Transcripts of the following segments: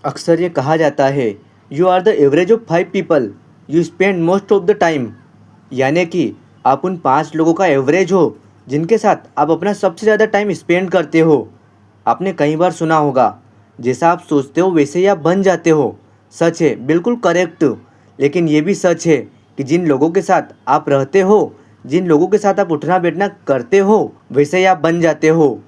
अक्सर ये कहा जाता है, you are the average of 5 people you spend most of the time. यानी कि आप उन 5 लोगों का एवरेज हो जिनके साथ आप अपना सबसे ज़्यादा टाइम स्पेंड करते हो। आपने कई बार सुना होगा, जैसा आप सोचते हो वैसे ही आप बन जाते हो। सच है, बिल्कुल करेक्ट। लेकिन ये भी सच है कि जिन लोगों के साथ आप रहते हो, जिन लोगों के साथ आप उठना बैठना करते हो, वैसे ही आप बन जाते हो।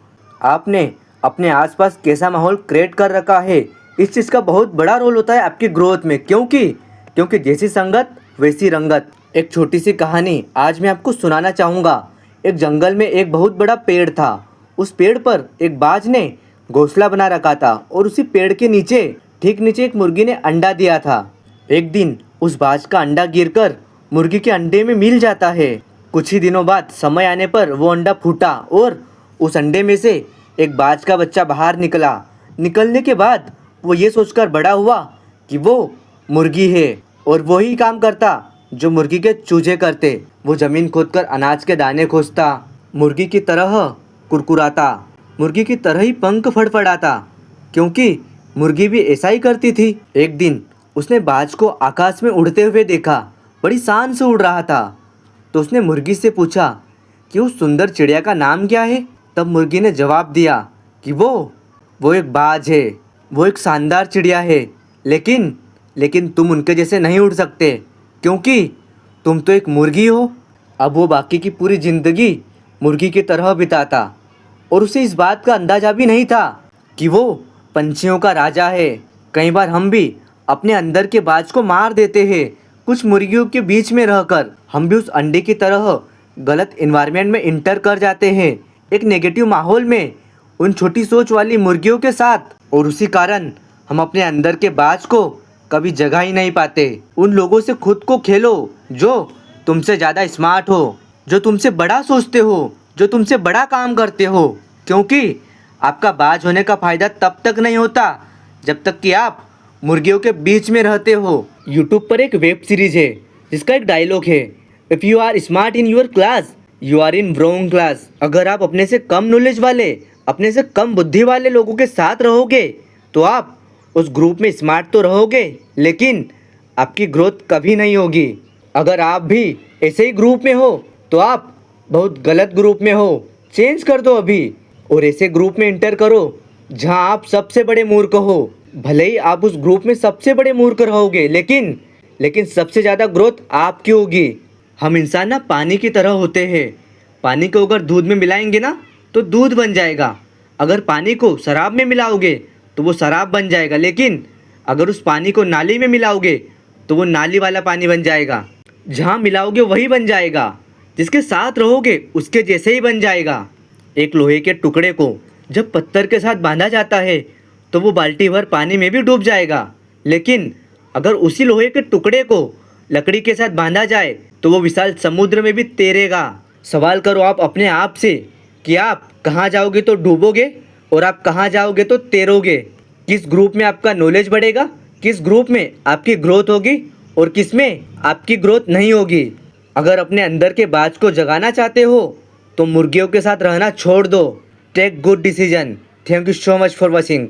आपने अपने आसपास कैसा माहौल क्रिएट कर रखा है, इस चीज़ का बहुत बड़ा रोल होता है आपकी ग्रोथ में। क्योंकि जैसी संगत वैसी रंगत। एक छोटी सी कहानी आज मैं आपको सुनाना चाहूँगा। एक जंगल में एक बहुत बड़ा पेड़ था। उस पेड़ पर एक बाज ने घोंसला बना रखा था और उसी पेड़ के नीचे, ठीक नीचे, एक मुर्गी ने अंडा दिया था। एक दिन उस बाज का अंडा गिरकर मुर्गी के अंडे में मिल जाता है। कुछ ही दिनों बाद समय आने पर वो अंडा फूटा और उस अंडे में से एक बाज का बच्चा बाहर निकला। निकलने के बाद वो ये सोचकर बड़ा हुआ कि वो मुर्गी है और वही काम करता जो मुर्गी के चूजे करते। वो ज़मीन खोदकर अनाज के दाने खोजता, मुर्गी की तरह कुरकुराता, मुर्गी की तरह ही पंख फड़फड़ाता, क्योंकि मुर्गी भी ऐसा ही करती थी। एक दिन उसने बाज को आकाश में उड़ते हुए देखा, बड़ी शान से उड़ रहा था। तो उसने मुर्गी से पूछा कि उस सुंदर चिड़िया का नाम क्या है। तब मुर्गी ने जवाब दिया कि वो एक बाज है, वो एक शानदार चिड़िया है, लेकिन तुम उनके जैसे नहीं उड़ सकते, क्योंकि तुम तो एक मुर्गी हो। अब वो बाकी की पूरी ज़िंदगी मुर्गी की तरह बिताता और उसे इस बात का अंदाज़ा भी नहीं था कि वो पंछियों का राजा है। कई बार हम भी अपने अंदर के बाज को मार देते हैं। कुछ मुर्गियों के बीच में रहकर हम भी उस अंडे की तरह गलत इन्वायरमेंट में इंटर कर जाते हैं, एक नेगेटिव माहौल में, उन छोटी सोच वाली मुर्गियों के साथ। और उसी कारण हम अपने अंदर के बाज को कभी जगा ही नहीं पाते। उन लोगों से खुद को खेलो जो तुमसे ज़्यादा स्मार्ट हो, जो तुमसे बड़ा सोचते हो, जो तुमसे बड़ा काम करते हो, क्योंकि आपका बाज होने का फ़ायदा तब तक नहीं होता जब तक कि आप मुर्गियों के बीच में रहते हो। यूट्यूब पर एक वेब सीरीज़ है जिसका एक डायलॉग है, if you are smart in your class you are in wrong class. अगर आप अपने से कम नॉलेज वाले, अपने से कम बुद्धि वाले लोगों के साथ रहोगे तो आप उस ग्रुप में स्मार्ट तो रहोगे, लेकिन आपकी ग्रोथ कभी नहीं होगी। अगर आप भी ऐसे ही ग्रुप में हो तो आप बहुत गलत ग्रुप में हो। चेंज कर दो अभी और ऐसे ग्रुप में इंटर करो जहां आप सबसे बड़े मूर्ख हो। भले ही आप उस ग्रुप में सबसे बड़े मूर्ख रहोगे, लेकिन सबसे ज़्यादा ग्रोथ आपकी होगी। हम इंसान ना पानी की तरह होते हैं। पानी को अगर दूध में मिलाएंगे ना तो दूध बन जाएगा। अगर पानी को शराब में मिलाओगे तो वो शराब बन जाएगा, लेकिन अगर उस पानी को नाली में मिलाओगे तो वो नाली वाला पानी बन जाएगा। जहाँ मिलाओगे वही बन जाएगा, जिसके साथ रहोगे उसके जैसे ही बन जाएगा। एक लोहे के टुकड़े को जब पत्थर के साथ बांधा जाता है तो वो बाल्टी भर पानी में भी डूब जाएगा, लेकिन अगर उसी लोहे के टुकड़े को लकड़ी के साथ बांधा जाए तो वो विशाल समुद्र में भी तैरेगा। सवाल करो आप अपने आप से कि आप कहाँ जाओगे तो डूबोगे और आप कहाँ जाओगे तो तैरोगे। किस ग्रुप में आपका नॉलेज बढ़ेगा, किस ग्रुप में आपकी ग्रोथ होगी और किस में आपकी ग्रोथ नहीं होगी। अगर अपने अंदर के बाज को जगाना चाहते हो तो मुर्गियों के साथ रहना छोड़ दो। Take good decision. Thank you so much for watching.